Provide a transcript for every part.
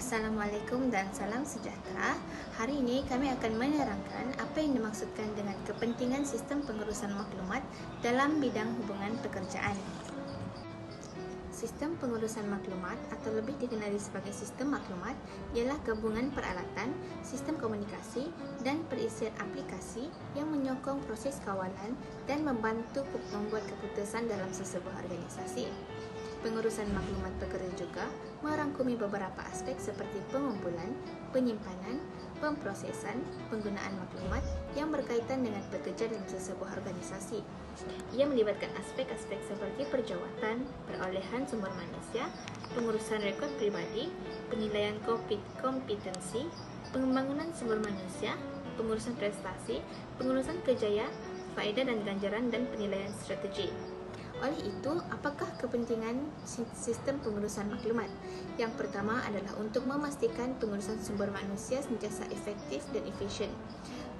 Assalamualaikum dan salam sejahtera. Hari ini kami akan menerangkan apa yang dimaksudkan dengan kepentingan sistem pengurusan maklumat dalam bidang hubungan pekerjaan. Sistem pengurusan maklumat atau lebih dikenali sebagai sistem maklumat ialah gabungan peralatan, sistem komunikasi dan perisian aplikasi yang menyokong proses kawalan dan membantu membuat keputusan dalam sesebuah organisasi. Pengurusan maklumat pekerja juga merangkumi beberapa aspek seperti pengumpulan, penyimpanan, pemprosesan, penggunaan maklumat yang berkaitan dengan pekerja dalam sesebuah organisasi. Ia melibatkan aspek-aspek seperti perjawatan, perolehan sumber manusia, pengurusan rekod pribadi, penilaian kompetensi, pengembangan sumber manusia, pengurusan prestasi, pengurusan kejayaan, faedah dan ganjaran, dan penilaian strategi. Oleh itu, apakah kepentingan sistem pengurusan maklumat? Yang pertama adalah untuk memastikan pengurusan sumber manusia sentiasa efektif dan efisien.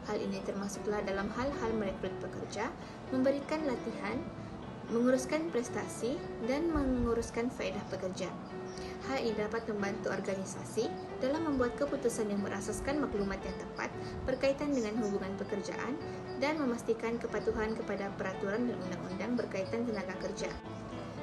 Hal ini termasuklah dalam hal-hal merekrut pekerja, memberikan latihan, menguruskan prestasi, dan menguruskan faedah pekerja. Hal ini dapat membantu organisasi dalam membuat keputusan yang berasaskan maklumat yang tepat berkaitan dengan hubungan pekerjaan dan memastikan kepatuhan kepada peraturan dan undang-undang berkaitan tenaga kerja.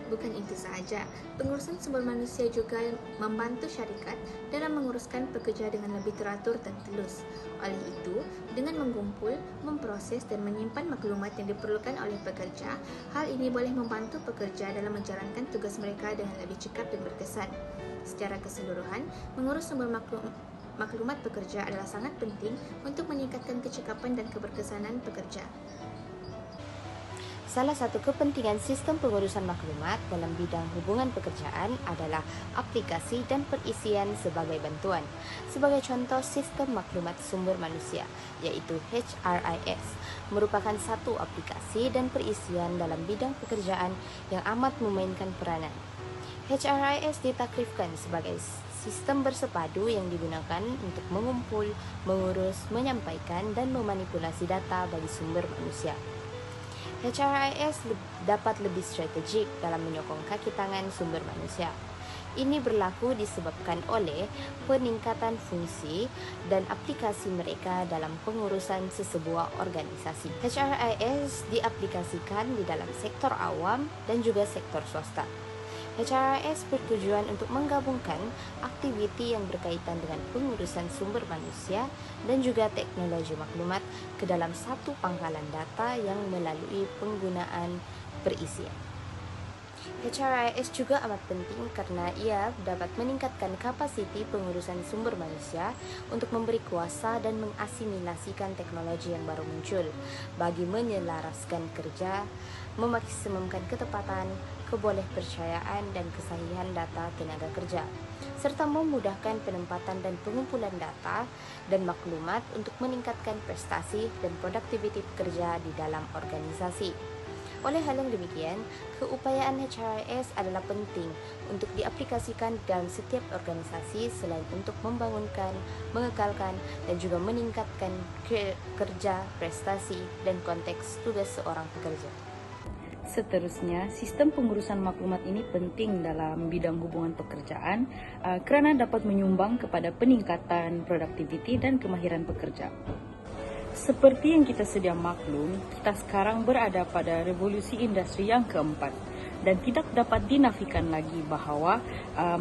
Bukan itu sahaja, pengurusan sumber manusia juga membantu syarikat dalam menguruskan pekerja dengan lebih teratur dan telus. Oleh itu, dengan mengumpul, memproses dan menyimpan maklumat yang diperlukan oleh pekerja, hal ini boleh membantu pekerja dalam menjalankan tugas mereka dengan lebih cepat dan berkesan. Secara keseluruhan, mengurus sumber maklumat pekerja adalah sangat penting untuk meningkatkan kecekapan dan keberkesanan pekerja. Salah satu kepentingan sistem pengurusan maklumat dalam bidang hubungan pekerjaan adalah aplikasi dan perisian sebagai bantuan. Sebagai contoh, sistem maklumat sumber manusia, yaitu HRIS, merupakan satu aplikasi dan perisian dalam bidang pekerjaan yang amat memainkan peranan. HRIS ditakrifkan sebagai sistem bersepadu yang digunakan untuk mengumpul, mengurus, menyampaikan, dan memanipulasi data bagi sumber manusia. HRIS dapat lebih strategik dalam menyokong kaki tangan sumber manusia. Ini berlaku disebabkan oleh peningkatan fungsi dan aplikasi mereka dalam pengurusan sesebuah organisasi. HRIS diaplikasikan di dalam sektor awam dan juga sektor swasta. HRIS bertujuan untuk menggabungkan aktiviti yang berkaitan dengan pengurusan sumber manusia dan juga teknologi maklumat ke dalam satu pangkalan data yang melalui penggunaan perisian. HRIS juga amat penting karena ia dapat meningkatkan kapasiti pengurusan sumber manusia untuk memberi kuasa dan mengasimilasikan teknologi yang baru muncul bagi menyelaraskan kerja, memaksimumkan ketepatan, kebolehpercayaan dan kesahihan data tenaga kerja, serta memudahkan penempatan dan pengumpulan data dan maklumat untuk meningkatkan prestasi dan produktiviti pekerja di dalam organisasi. Oleh hal yang demikian, keupayaan HRIS adalah penting untuk diaplikasikan dalam setiap organisasi selain untuk membangunkan, mengekalkan, dan juga meningkatkan kerja, prestasi, dan konteks tugas seorang pekerja. Seterusnya, sistem pengurusan maklumat ini penting dalam bidang hubungan pekerjaan kerana dapat menyumbang kepada peningkatan produktiviti dan kemahiran pekerja. Seperti yang kita sedia maklum, kita sekarang berada pada revolusi industri yang keempat dan tidak dapat dinafikan lagi bahawa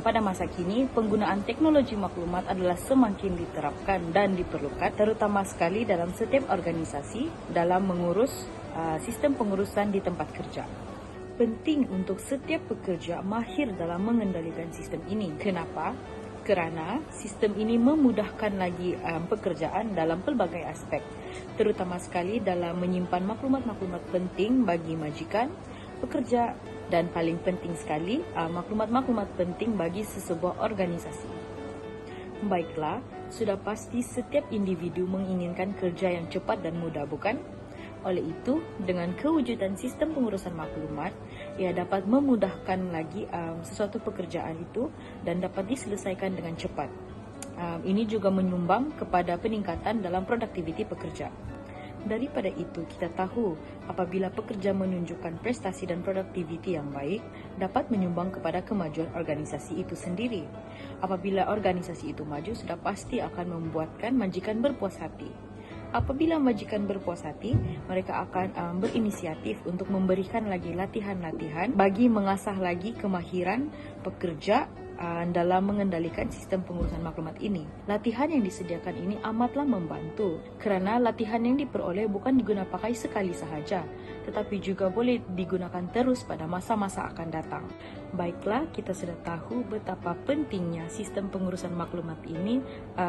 pada masa kini penggunaan teknologi maklumat adalah semakin diterapkan dan diperlukan, terutama sekali dalam setiap organisasi dalam mengurus sistem pengurusan di tempat kerja. Penting untuk setiap pekerja mahir dalam mengendalikan sistem ini. Kenapa? Kerana sistem ini memudahkan lagi pekerjaan dalam pelbagai aspek, terutama sekali dalam menyimpan maklumat-maklumat penting bagi majikan, pekerja, dan paling penting sekali maklumat-maklumat penting bagi sesebuah organisasi. Baiklah, sudah pasti setiap individu menginginkan kerja yang cepat dan mudah, bukan? Oleh itu, dengan kewujudan sistem pengurusan maklumat, ia dapat memudahkan lagi sesuatu pekerjaan itu dan dapat diselesaikan dengan cepat. Ini juga menyumbang kepada peningkatan dalam produktiviti pekerja. Daripada itu, kita tahu apabila pekerja menunjukkan prestasi dan produktiviti yang baik, dapat menyumbang kepada kemajuan organisasi itu sendiri. Apabila organisasi itu maju, sudah pasti akan membuatkan majikan berpuas hati. Apabila majikan berpuas hati, mereka akan berinisiatif untuk memberikan lagi latihan-latihan bagi mengasah lagi kemahiran pekerja dalam mengendalikan sistem pengurusan maklumat ini. Latihan yang disediakan ini amatlah membantu kerana latihan yang diperoleh bukan digunakan pakai sekali sahaja, tetapi juga boleh digunakan terus pada masa-masa akan datang. Baiklah, kita sudah tahu betapa pentingnya sistem pengurusan maklumat ini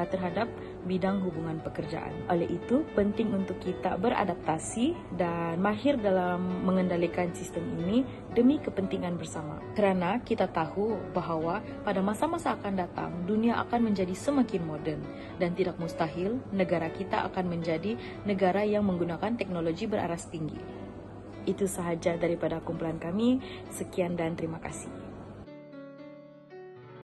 terhadap bidang hubungan pekerjaan. Oleh itu, penting untuk kita beradaptasi dan mahir dalam mengendalikan sistem ini demi kepentingan bersama. Kerana kita tahu bahawa pada masa-masa akan datang, dunia akan menjadi semakin moden dan tidak mustahil negara kita akan menjadi negara yang menggunakan teknologi beraras tinggi. Itu sahaja daripada kumpulan kami. Sekian dan terima kasih.